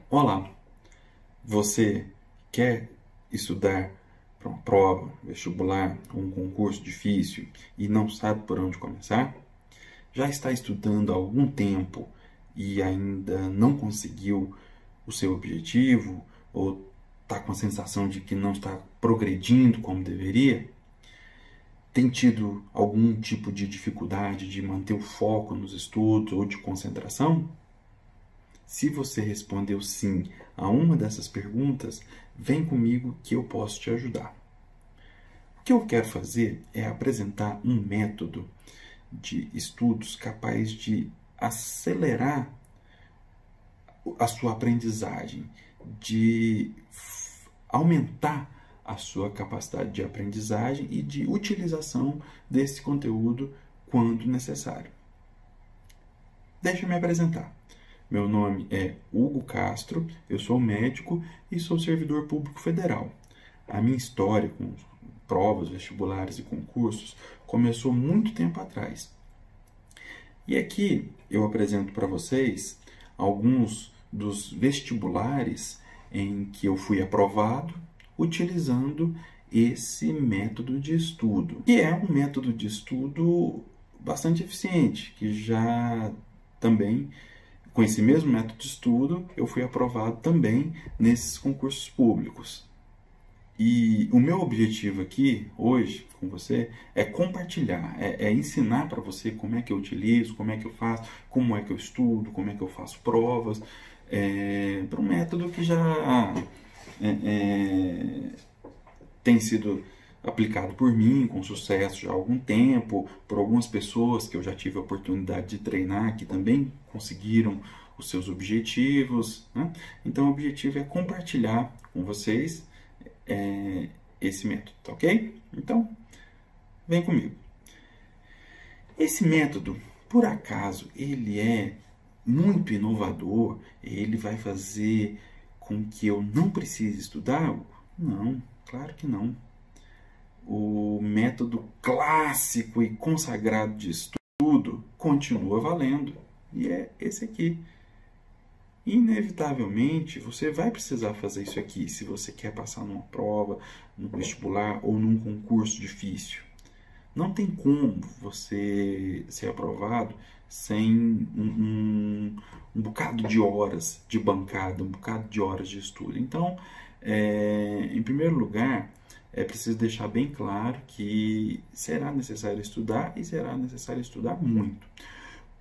Olá, você quer estudar para uma prova, vestibular, um concurso difícil e não sabe por onde começar? Já está estudando há algum tempo e ainda não conseguiu o seu objetivo ou está com a sensação de que não está progredindo como deveria? Tem tido algum tipo de dificuldade de manter o foco nos estudos ou de concentração? Se você respondeu sim a uma dessas perguntas, vem comigo que eu posso te ajudar. O que eu quero fazer é apresentar um método de estudos capaz de acelerar a sua aprendizagem, de aumentar a sua capacidade de aprendizagem e de utilização desse conteúdo quando necessário. Deixa eu me apresentar. Meu nome é Hugo Castro, eu sou médico e sou servidor público federal. A minha história com provas, vestibulares e concursos começou muito tempo atrás. E aqui eu apresento para vocês alguns dos vestibulares em que eu fui aprovado utilizando esse método de estudo, que é um método de estudo bastante eficiente, que já também, com esse mesmo método de estudo, eu fui aprovado também nesses concursos públicos. E o meu objetivo aqui, hoje, com você, é compartilhar, é ensinar para você como é que eu utilizo, como é que eu faço, como é que eu estudo, como é que eu faço provas, para um método que já tem sido aplicado por mim com sucesso já há algum tempo, por algumas pessoas que eu já tive a oportunidade de treinar, que também conseguiram os seus objetivos, né? Então o objetivo é compartilhar com vocês esse método, tá ok? Então, vem comigo. Esse método, por acaso, ele é muito inovador, ele vai fazer com que eu não precise estudar? Não, claro que não. O método clássico e consagrado de estudo continua valendo, e é esse aqui. Inevitavelmente, você vai precisar fazer isso aqui se você quer passar numa prova, no vestibular ou num concurso difícil. Não tem como você ser aprovado sem um bocado de horas de bancada, um bocado de horas de estudo. Então, em primeiro lugar, é preciso deixar bem claro que será necessário estudar e será necessário estudar muito.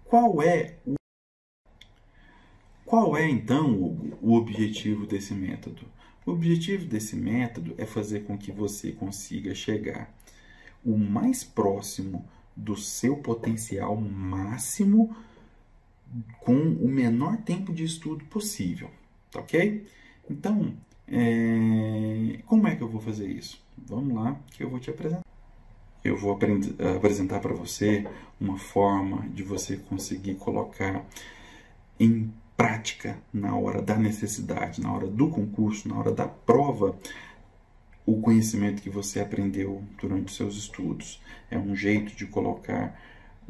Qual é então o objetivo desse método? O objetivo desse método é fazer com que você consiga chegar o mais próximo do seu potencial máximo com o menor tempo de estudo possível, tá ok? Então, como é que eu vou fazer isso? Vamos lá que eu vou te apresentar. Eu vou apresentar para você uma forma de você conseguir colocar em prática na hora da necessidade, na hora do concurso, na hora da prova, o conhecimento que você aprendeu durante os seus estudos. É um jeito de colocar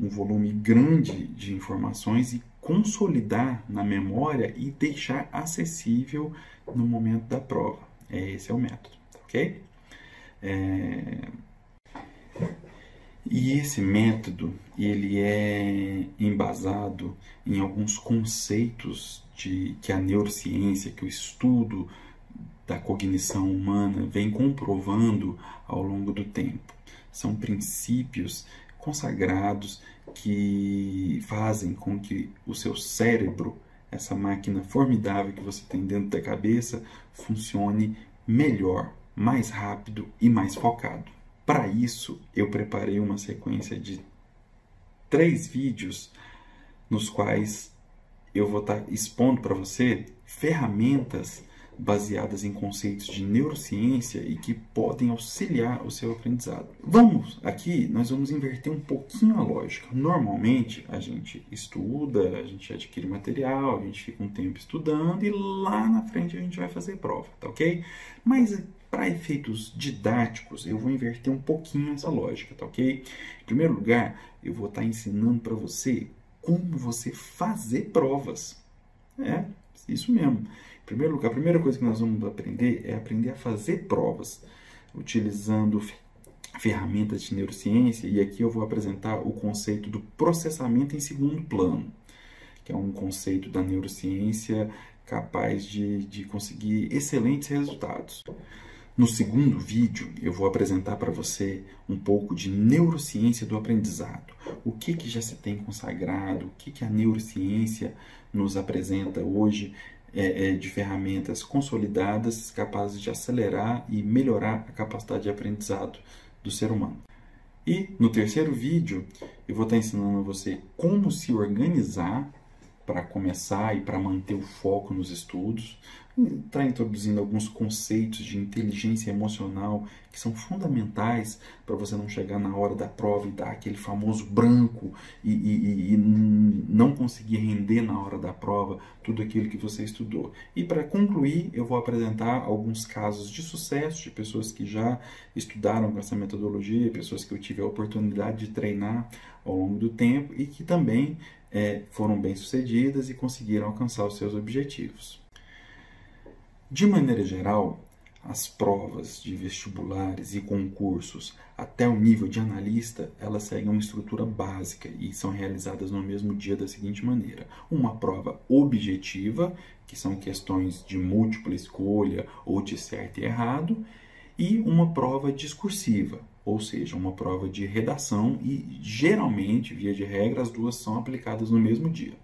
um volume grande de informações e consolidar na memória e deixar acessível no momento da prova. Esse é o método, ok? E esse método, ele é embasado em alguns conceitos que a neurociência, que o estudo da cognição humana vem comprovando ao longo do tempo. São princípios consagrados que fazem com que o seu cérebro, essa máquina formidável que você tem dentro da cabeça, funcione melhor, mais rápido e mais focado. Para isso, eu preparei uma sequência de 3 vídeos nos quais eu vou estar expondo para você ferramentas baseadas em conceitos de neurociência e que podem auxiliar o seu aprendizado. Nós vamos inverter um pouquinho a lógica. Normalmente, a gente estuda, a gente adquire material, a gente fica um tempo estudando e lá na frente a gente vai fazer prova, tá ok? Mas para efeitos didáticos, eu vou inverter um pouquinho essa lógica, tá ok? Em primeiro lugar, eu vou estar ensinando para você como você fazer provas. Isso mesmo. Em primeiro lugar, a primeira coisa que nós vamos aprender é aprender a fazer provas, utilizando ferramentas de neurociência, e aqui eu vou apresentar o conceito do processamento em segundo plano, que é um conceito da neurociência capaz de conseguir excelentes resultados. No segundo vídeo, eu vou apresentar para você um pouco de neurociência do aprendizado. O que já se tem consagrado, o que a neurociência nos apresenta hoje de ferramentas consolidadas capazes de acelerar e melhorar a capacidade de aprendizado do ser humano. E no terceiro vídeo, eu vou estar ensinando a você como se organizar para começar e para manter o foco nos estudos. Está introduzindo alguns conceitos de inteligência emocional que são fundamentais para você não chegar na hora da prova e dar aquele famoso branco e não conseguir render na hora da prova tudo aquilo que você estudou. E para concluir, eu vou apresentar alguns casos de sucesso de pessoas que já estudaram com essa metodologia, pessoas que eu tive a oportunidade de treinar ao longo do tempo e que também foram bem-sucedidas e conseguiram alcançar os seus objetivos. De maneira geral, as provas de vestibulares e concursos até o nível de analista, elas seguem uma estrutura básica e são realizadas no mesmo dia da seguinte maneira. Uma prova objetiva, que são questões de múltipla escolha ou de certo e errado, e uma prova discursiva, ou seja, uma prova de redação e, geralmente, via de regra, as duas são aplicadas no mesmo dia.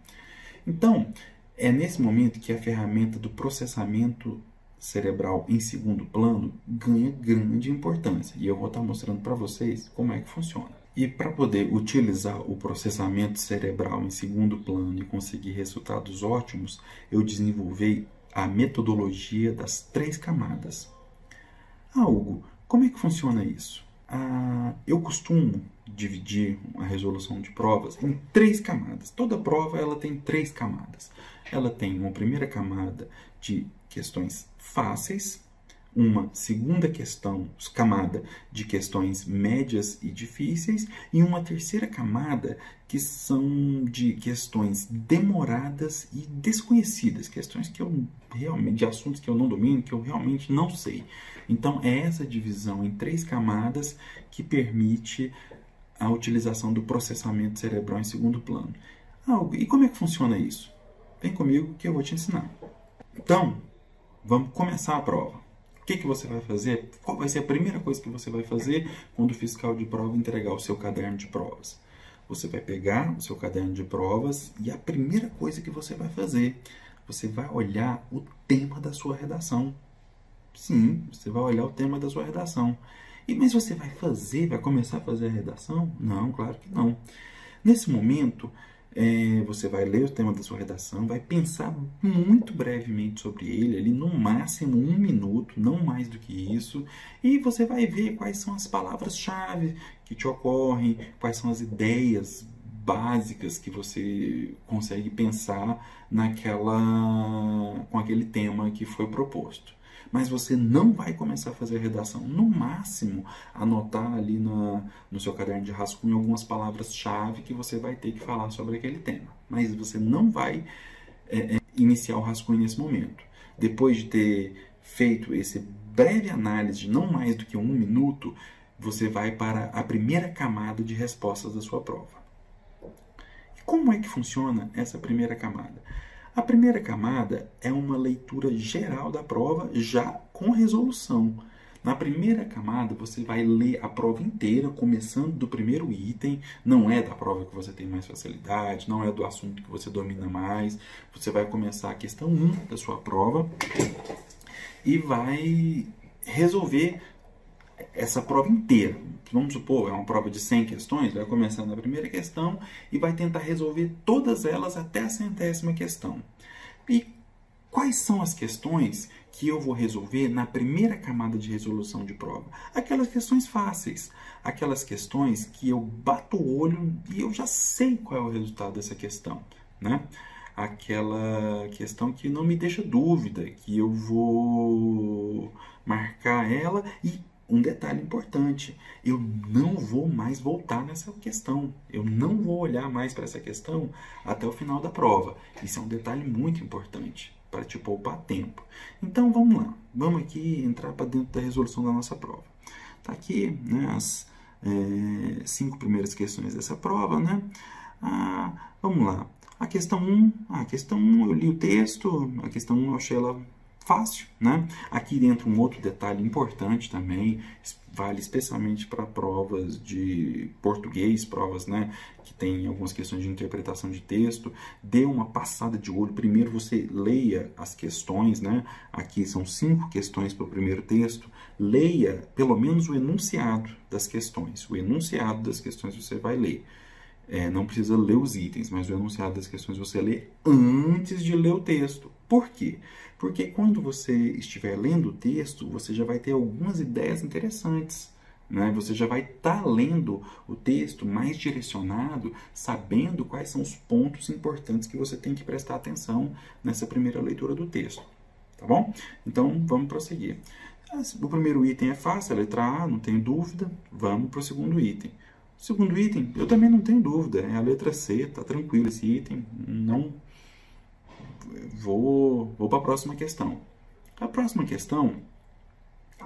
Então, é nesse momento que a ferramenta do processamento cerebral em segundo plano ganha grande importância. E eu vou estar mostrando para vocês como é que funciona. E para poder utilizar o processamento cerebral em segundo plano e conseguir resultados ótimos, eu desenvolvi a metodologia das 3 camadas. Hugo, como é que funciona isso? Eu costumo dividir a resolução de provas em 3 camadas. Toda prova ela tem 3 camadas. Ela tem uma primeira camada de questões fáceis, uma segunda camada de questões médias e difíceis e uma terceira camada que são de questões demoradas e desconhecidas, questões que eu realmente, de assuntos que eu não domino, que eu realmente não sei. Então é essa divisão em 3 camadas que permite a utilização do processamento cerebral em segundo plano. E como é que funciona isso? Vem comigo que eu vou te ensinar. Então, vamos começar a prova. O que você vai fazer? Qual vai ser a primeira coisa que você vai fazer quando o fiscal de prova entregar o seu caderno de provas? Você vai pegar o seu caderno de provas e a primeira coisa que você vai fazer, você vai olhar o tema da sua redação. Sim, você vai olhar o tema da sua redação. Mas você vai começar a fazer a redação? Não, claro que não. Nesse momento, você vai ler o tema da sua redação, vai pensar muito brevemente sobre ele, ali no máximo 1 minuto, não mais do que isso, e você vai ver quais são as palavras-chave que te ocorrem, quais são as ideias básicas que você consegue pensar com aquele tema que foi proposto. Mas você não vai começar a fazer a redação. No máximo, anotar ali no seu caderno de rascunho algumas palavras-chave que você vai ter que falar sobre aquele tema. Mas você não vai iniciar o rascunho nesse momento. Depois de ter feito esse breve análise de não mais do que 1 minuto, você vai para a primeira camada de respostas da sua prova. E como é que funciona essa primeira camada? A primeira camada é uma leitura geral da prova, já com resolução. Na primeira camada, você vai ler a prova inteira, começando do primeiro item. Não é da prova que você tem mais facilidade, não é do assunto que você domina mais. Você vai começar a questão 1 da sua prova e vai resolver essa prova inteira. Vamos supor, é uma prova de 100 questões, vai começar na primeira questão e vai tentar resolver todas elas até a 100ª questão. E quais são as questões que eu vou resolver na primeira camada de resolução de prova? Aquelas questões fáceis, aquelas questões que eu bato o olho e eu já sei qual é o resultado dessa questão, né? Aquela questão que não me deixa dúvida, que eu vou marcar ela. E um detalhe importante, eu não vou mais voltar nessa questão. Eu não vou olhar mais para essa questão até o final da prova. Isso é um detalhe muito importante, para te poupar tempo. Então vamos lá, vamos aqui entrar para dentro da resolução da nossa prova. Tá aqui, né, as 5 primeiras questões dessa prova, né? Vamos lá. A questão 1, eu li o texto, a questão 1 eu achei ela fácil, né? Aqui entra um outro detalhe importante também, vale especialmente para provas de português, provas, né, que tem algumas questões de interpretação de texto. Dê uma passada de olho, primeiro você leia as questões, né? Aqui são 5 questões para o primeiro texto, leia pelo menos o enunciado das questões. O enunciado das questões você vai ler. Não precisa ler os itens, mas o enunciado das questões você lê antes de ler o texto. Por quê? Porque quando você estiver lendo o texto, você já vai ter algumas ideias interessantes, né? Você já vai estar lendo o texto mais direcionado, sabendo quais são os pontos importantes que você tem que prestar atenção nessa primeira leitura do texto. Tá bom? Então, vamos prosseguir. O primeiro item é fácil, a letra A, não tenho dúvida. Vamos para o segundo item. O segundo item, eu também não tenho dúvida, é a letra C, tá tranquilo esse item, não vou para a próxima questão. A próxima questão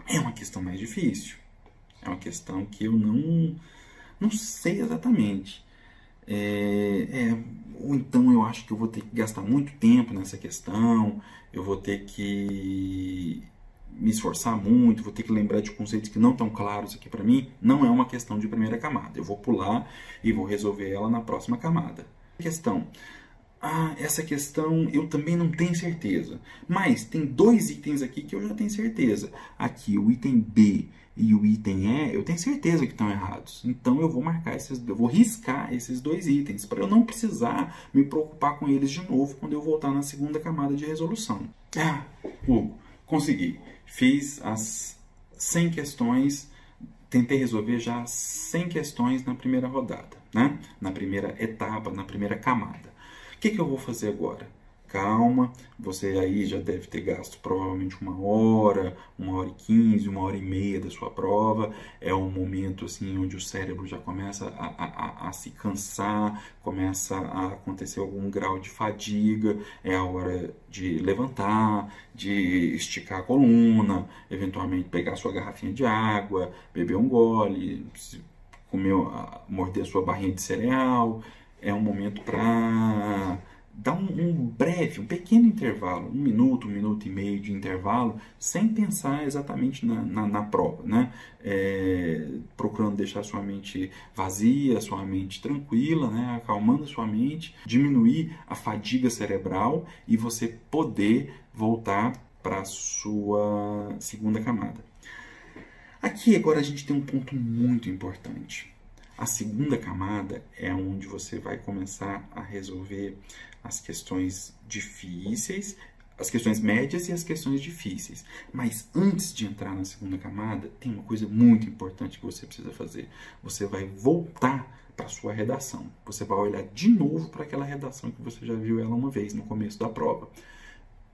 é uma questão mais difícil, é uma questão que eu não sei exatamente, ou então eu acho que eu vou ter que gastar muito tempo nessa questão, eu vou ter que me esforçar muito, vou ter que lembrar de conceitos que não estão claros aqui para mim. Não é uma questão de primeira camada. Eu vou pular e vou resolver ela na próxima camada. Essa questão eu também não tenho certeza. Mas tem 2 itens aqui que eu já tenho certeza. Aqui o item B e o item E, eu tenho certeza que estão errados. Então eu vou marcar eu vou riscar esses 2 itens para eu não precisar me preocupar com eles de novo quando eu voltar na segunda camada de resolução. Hugo, consegui. Fiz as 100 questões, tentei resolver já as 100 questões na primeira rodada, né? Na primeira etapa, na primeira camada. O que eu vou fazer agora? Calma, você aí já deve ter gasto provavelmente 1 hora, 1h15, 1h30 da sua prova. É um momento assim onde o cérebro já começa a se cansar, começa a acontecer algum grau de fadiga. É a hora de levantar, de esticar a coluna, eventualmente pegar sua garrafinha de água, beber um gole, morder a sua barrinha de cereal. É um momento para dar um pequeno intervalo, 1 minuto, 1 minuto e meio de intervalo, sem pensar exatamente na prova, né? Procurando deixar sua mente vazia, sua mente tranquila, né? Acalmando a sua mente, diminuir a fadiga cerebral e você poder voltar para a sua segunda camada. Aqui agora a gente tem um ponto muito importante. A segunda camada é onde você vai começar a resolver as questões difíceis, as questões médias e as questões difíceis. Mas antes de entrar na segunda camada, tem uma coisa muito importante que você precisa fazer. Você vai voltar para a sua redação. Você vai olhar de novo para aquela redação que você já viu ela uma vez no começo da prova.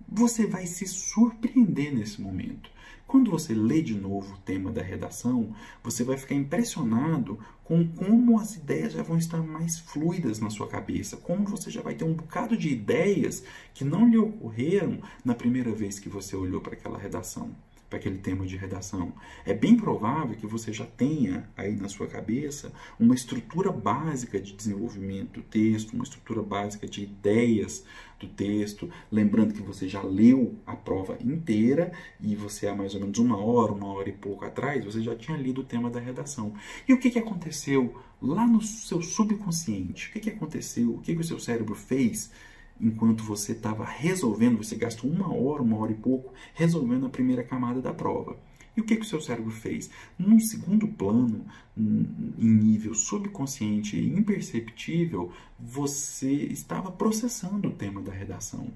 Você vai se surpreender nesse momento. Quando você lê de novo o tema da redação, você vai ficar impressionado com como as ideias já vão estar mais fluidas na sua cabeça, como você já vai ter um bocado de ideias que não lhe ocorreram na primeira vez que você olhou para aquela redação, para aquele tema de redação. É bem provável que você já tenha aí na sua cabeça uma estrutura básica de desenvolvimento do texto, uma estrutura básica de ideias do texto, lembrando que você já leu a prova inteira e você há mais ou menos 1 hora e pouco atrás, você já tinha lido o tema da redação. E o que aconteceu lá no seu subconsciente? O que aconteceu? O que o seu cérebro fez enquanto você estava resolvendo, você gastou 1 hora e pouco, resolvendo a primeira camada da prova. E o que o seu cérebro fez? Num segundo plano, em nível subconsciente e imperceptível, você estava processando o tema da redação.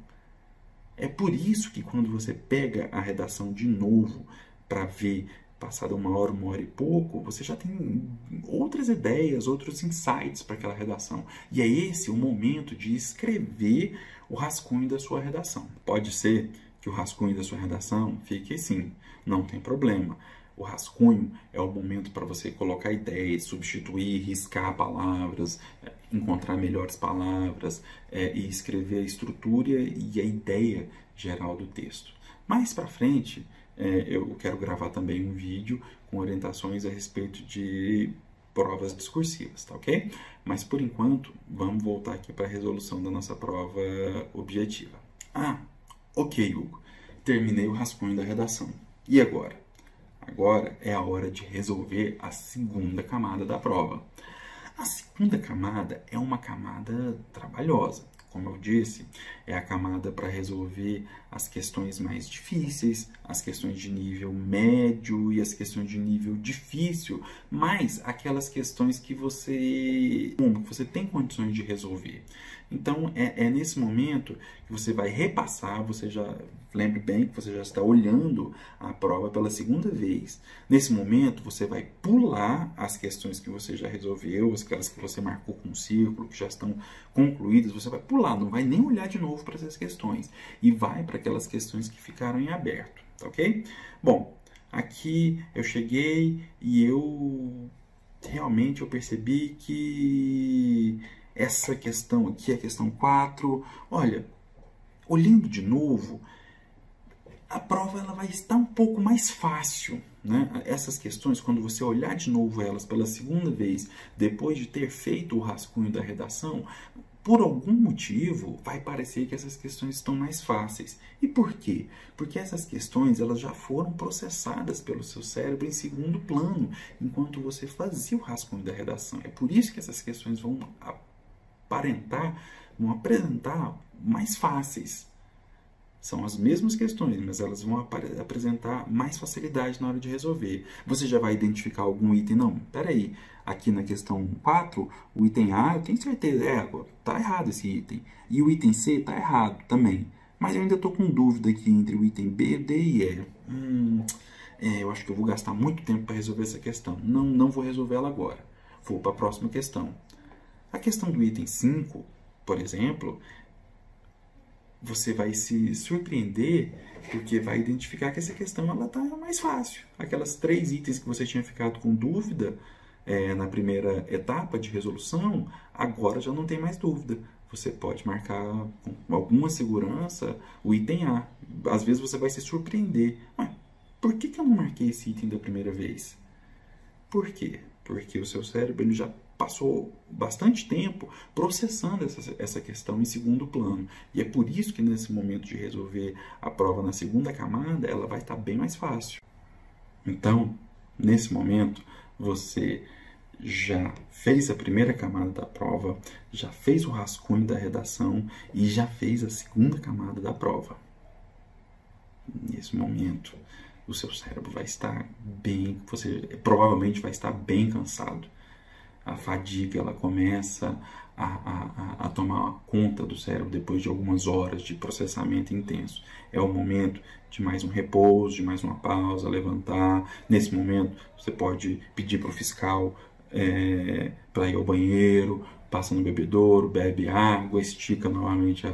É por isso que quando você pega a redação de novo para ver, passada 1 hora e pouco, você já tem outras ideias, outros insights para aquela redação. E é esse o momento de escrever o rascunho da sua redação. Pode ser que o rascunho da sua redação fique assim, não tem problema. O rascunho é o momento para você colocar ideias, substituir, riscar palavras, encontrar melhores palavras e escrever a estrutura e a ideia geral do texto. Mais para frente, eu quero gravar também um vídeo com orientações a respeito de provas discursivas, tá ok? Mas por enquanto, vamos voltar aqui para a resolução da nossa prova objetiva. Ok, Hugo. Terminei o rascunho da redação. E agora? Agora é a hora de resolver a segunda camada da prova. A segunda camada é uma camada trabalhosa. Como eu disse, é a camada para resolver as questões mais difíceis, as questões de nível médio e as questões de nível difícil, mas aquelas questões que você tem condições de resolver. Então, é nesse momento que você vai repassar, lembre bem que você já está olhando a prova pela segunda vez. Nesse momento, você vai pular as questões que você já resolveu, aquelas que você marcou com um círculo, que já estão concluídas, você vai pular, não vai nem olhar de novo para essas questões. E vai para aquelas questões que ficaram em aberto, tá ok? Bom, aqui eu cheguei e eu percebi que essa questão aqui, a questão 4, olha, olhando de novo, a prova ela vai estar um pouco mais fácil, né? Essas questões, quando você olhar de novo elas pela segunda vez, depois de ter feito o rascunho da redação, por algum motivo vai parecer que essas questões estão mais fáceis. E por quê? Porque essas questões elas já foram processadas pelo seu cérebro em segundo plano, enquanto você fazia o rascunho da redação. É por isso que essas questões vão apresentar mais fáceis. São as mesmas questões, mas elas vão apresentar mais facilidade na hora de resolver. Você já vai identificar algum item? Não, peraí, aqui na questão 4, o item A, eu tenho certeza, tá errado esse item. E o item C tá errado também. Mas eu ainda estou com dúvida aqui entre o item B, D e E. Eu acho que eu vou gastar muito tempo para resolver essa questão. Não vou resolver ela agora. Vou para a próxima questão. A questão do item 5, por exemplo, você vai se surpreender porque vai identificar que essa questão está mais fácil. Aquelas 3 itens que você tinha ficado com dúvida na primeira etapa de resolução, agora já não tem mais dúvida. Você pode marcar com alguma segurança o item A. Às vezes você vai se surpreender. Mas por que eu não marquei esse item da primeira vez? Por quê? Porque o seu cérebro ele já passou bastante tempo processando essa questão em segundo plano. E é por isso que nesse momento de resolver a prova na segunda camada, ela vai estar bem mais fácil. Então, nesse momento, você já fez a primeira camada da prova, já fez o rascunho da redação e já fez a segunda camada da prova. Nesse momento, o seu cérebro vai estar você provavelmente vai estar bem cansado. A fadiga ela começa a tomar conta do cérebro depois de algumas horas de processamento intenso. É o momento de mais um repouso, de mais uma pausa, levantar. Nesse momento, você pode pedir para o fiscal para ir ao banheiro, passa no bebedouro, bebe água, estica novamente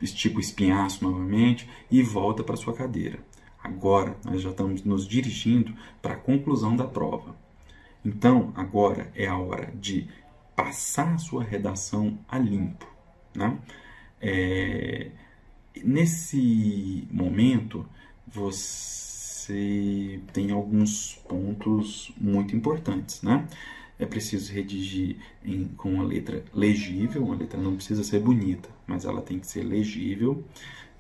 estica o espinhaço novamente e volta para sua cadeira. Agora, nós já estamos nos dirigindo para a conclusão da prova. Então, agora é a hora de passar a sua redação a limpo, né? Nesse momento, você tem alguns pontos muito importantes, né? É preciso redigir com uma letra legível, uma letra não precisa ser bonita, mas ela tem que ser legível.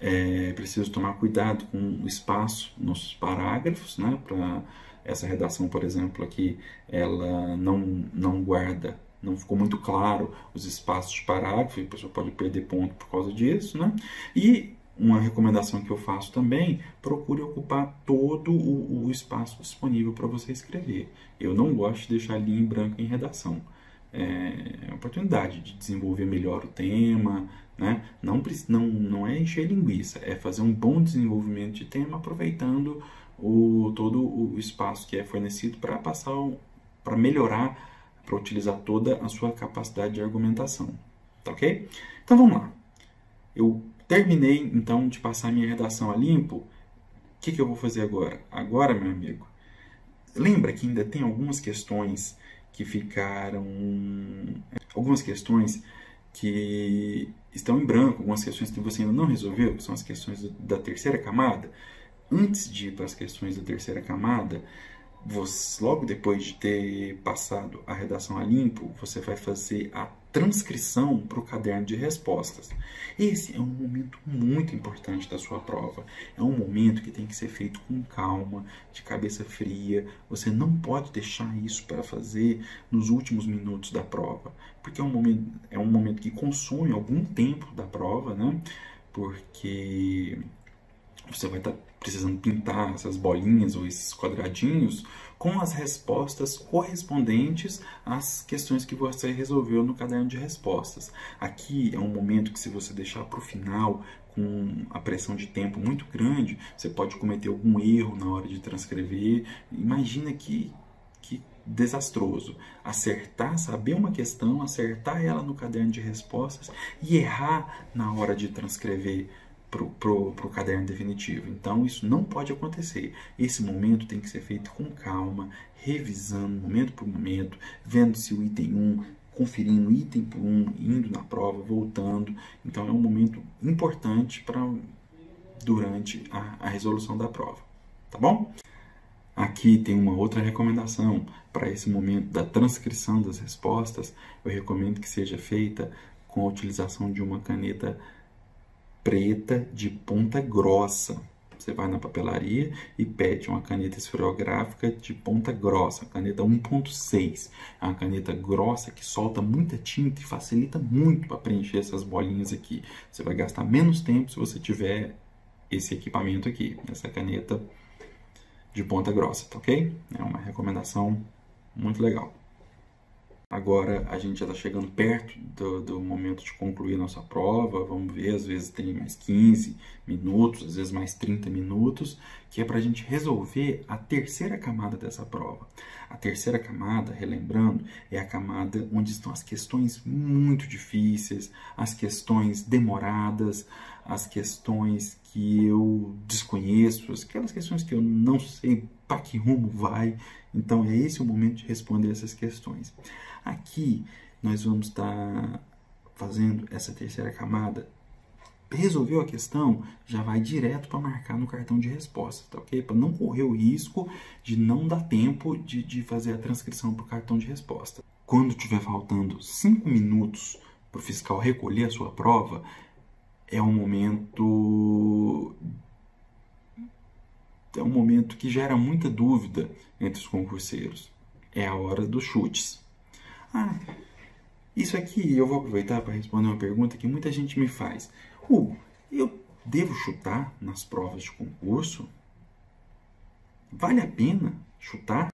É preciso tomar cuidado com o espaço nos parágrafos, né? Para essa redação, por exemplo, aqui, ela não guarda, não ficou muito claro os espaços de parágrafo, e a pessoa pode perder ponto por causa disso, né? E uma recomendação que eu faço também, procure ocupar todo o espaço disponível para você escrever. Eu não gosto de deixar linha em branco em redação. É uma oportunidade de desenvolver melhor o tema, né? Não é encher linguiça, é fazer um bom desenvolvimento de tema aproveitando todo o espaço que é fornecido para melhorar, para utilizar toda a sua capacidade de argumentação. Tá ok? Então vamos lá. Eu terminei então de passar minha redação a limpo. O que eu vou fazer agora? Agora, meu amigo, lembra que ainda tem algumas questões que ficaram... Algumas questões que estão em branco, algumas questões que você ainda não resolveu, que são as questões da terceira camada. Antes de ir para as questões da terceira camada, logo depois de ter passado a redação a limpo, você vai fazer a transcrição para o caderno de respostas. Esse é um momento muito importante da sua prova. É um momento que tem que ser feito com calma, de cabeça fria. Você não pode deixar isso para fazer nos últimos minutos da prova, porque é um momento que consome algum tempo da prova, né? Porque você vai estar precisando pintar essas bolinhas ou esses quadradinhos com as respostas correspondentes às questões que você resolveu no caderno de respostas. Aqui é um momento que, se você deixar para o final com a pressão de tempo muito grande, você pode cometer algum erro na hora de transcrever. Imagina que desastroso. Acertar, saber uma questão, acertar ela no caderno de respostas e errar na hora de transcrever pro caderno definitivo. Então, isso não pode acontecer. Esse momento tem que ser feito com calma, revisando momento por momento, vendo se o item 1, conferindo item por um, indo na prova, voltando. Então, é um momento importante durante a resolução da prova. Tá bom? Aqui tem uma outra recomendação para esse momento da transcrição das respostas. Eu recomendo que seja feita com a utilização de uma caneta preta de ponta grossa. Você vai na papelaria e pede uma caneta esferográfica de ponta grossa, caneta 1.6. É uma caneta grossa que solta muita tinta e facilita muito para preencher essas bolinhas aqui. Você vai gastar menos tempo se você tiver esse equipamento aqui, essa caneta de ponta grossa, tá ok? É uma recomendação muito legal. Agora a gente já está chegando perto do momento de concluir nossa prova. Vamos ver, às vezes tem mais 15 minutos, às vezes mais 30 minutos, que é para a gente resolver a terceira camada dessa prova. A terceira camada, relembrando, é a camada onde estão as questões muito difíceis, as questões demoradas, as questões que eu desconheço, aquelas questões que eu não sei para que rumo vai. Então é esse o momento de responder essas questões. Aqui nós vamos estar fazendo essa terceira camada. Resolveu a questão, já vai direto para marcar no cartão de resposta, tá ok? Para não correr o risco de não dar tempo de fazer a transcrição para o cartão de resposta. Quando tiver faltando 5 minutos para o fiscal recolher a sua prova, é um momento que gera muita dúvida entre os concurseiros. É a hora dos chutes. Isso aqui eu vou aproveitar para responder uma pergunta que muita gente me faz. Hugo, eu devo chutar nas provas de concurso? Vale a pena chutar?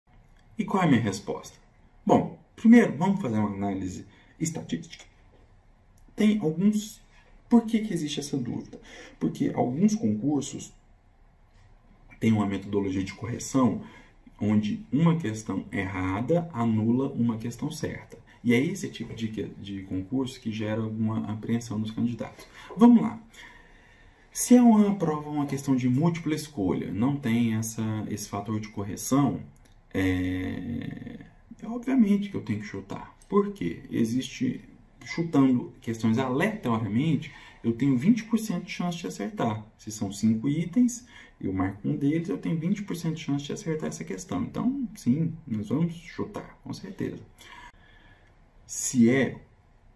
E qual é a minha resposta? Bom, primeiro vamos fazer uma análise estatística. Tem alguns... Por que existe essa dúvida? Porque alguns concursos têm uma metodologia de correção onde uma questão errada anula uma questão certa. E é esse tipo de concurso que gera alguma apreensão dos candidatos. Vamos lá. Se é uma prova, uma questão de múltipla escolha, não tem esse fator de correção, obviamente que eu tenho que chutar. Por quê? Chutando questões aleatoriamente, eu tenho 20% de chance de acertar. Se são 5 itens, eu marco um deles, eu tenho 20% de chance de acertar essa questão. Então, sim, nós vamos chutar, com certeza. Se é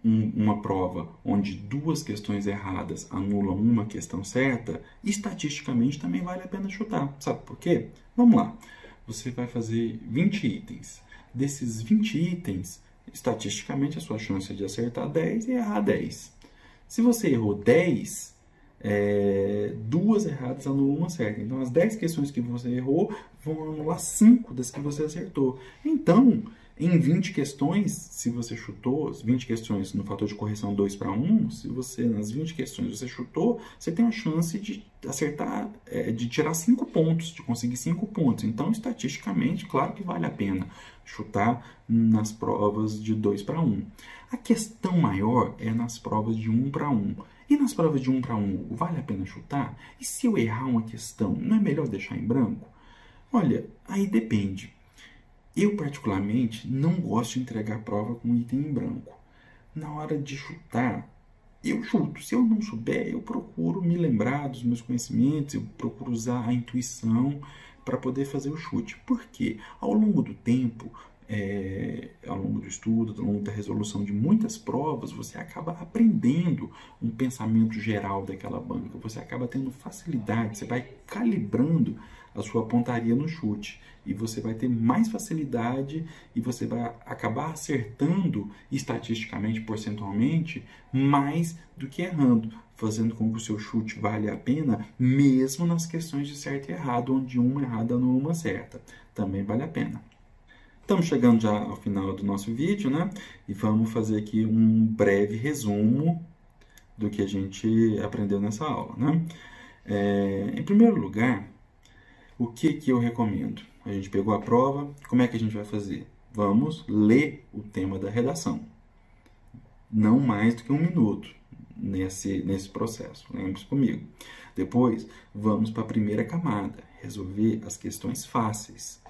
uma prova onde 2 questões erradas anulam uma questão certa, estatisticamente também vale a pena chutar. Sabe por quê? Vamos lá. Você vai fazer 20 itens. Desses 20 itens, estatisticamente a sua chance é de acertar 10 e errar 10. Se você errou 10, 2 erradas anulam uma certa. Então, as 10 questões que você errou vão anular 5 das que você acertou. Então, em 20 questões, se você chutou, 20 questões no fator de correção 2 para 1, se você, nas 20 questões, você chutou, você tem a chance de acertar, de tirar 5 pontos, de conseguir 5 pontos. Então, estatisticamente, claro que vale a pena chutar nas provas de 2 para 1. A questão maior é nas provas de 1 para 1. E nas provas de 1 para 1, vale a pena chutar? E se eu errar uma questão, não é melhor deixar em branco? Olha, aí depende. Eu, particularmente, não gosto de entregar a prova com item em branco. na hora de chutar, eu chuto. Se eu não souber, eu procuro me lembrar dos meus conhecimentos, eu procuro usar a intuição para poder fazer o chute. Por quê? Ao longo do tempo, ao longo do estudo, ao longo da resolução de muitas provas, você acaba aprendendo um pensamento geral daquela banca, você acaba tendo facilidade, você vai calibrando a sua pontaria no chute e você vai ter mais facilidade e você vai acabar acertando estatisticamente, porcentualmente, mais do que errando, fazendo com que o seu chute valha a pena, mesmo nas questões de certo e errado, onde uma errada não uma certa. Também vale a pena. Estamos chegando já ao final do nosso vídeo, né? E vamos fazer aqui um breve resumo do que a gente aprendeu nessa aula, né? Em primeiro lugar, o que eu recomendo? A gente pegou a prova, como é que a gente vai fazer? Vamos ler o tema da redação. Não mais do que 1 minuto nesse processo, lembre-se comigo. Depois, vamos para a primeira camada, resolver as questões fáceis.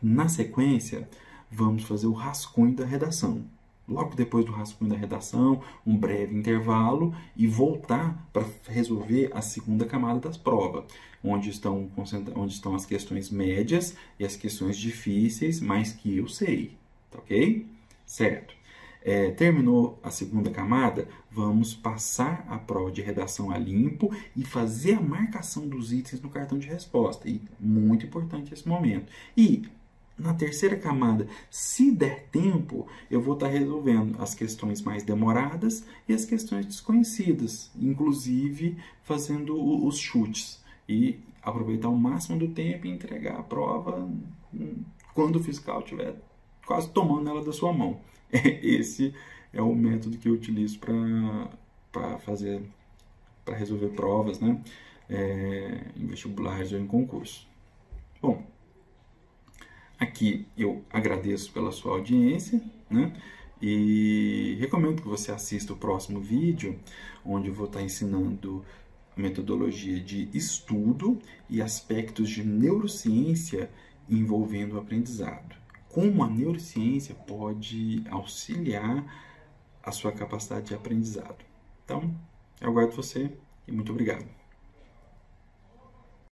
Na sequência, vamos fazer o rascunho da redação. Logo depois do rascunho da redação, um breve intervalo e voltar para resolver a segunda camada das provas, onde estão as questões médias e as questões difíceis, mas que eu sei, tá ok? Certo. Terminou a segunda camada, vamos passar a prova de redação a limpo e fazer a marcação dos itens no cartão de resposta. E muito importante esse momento. E na terceira camada, se der tempo, eu vou estar resolvendo as questões mais demoradas e as questões desconhecidas, inclusive fazendo os chutes. E aproveitar o máximo do tempo e entregar a prova quando o fiscal estiver quase tomando ela da sua mão. Esse é o método que eu utilizo para resolver provas, né? Em vestibulares ou em concurso. Bom, aqui eu agradeço pela sua audiência, né? E recomendo que você assista o próximo vídeo, onde eu vou estar ensinando metodologia de estudo e aspectos de neurociência envolvendo o aprendizado. Como a neurociência pode auxiliar a sua capacidade de aprendizado. Então, eu aguardo você e muito obrigado.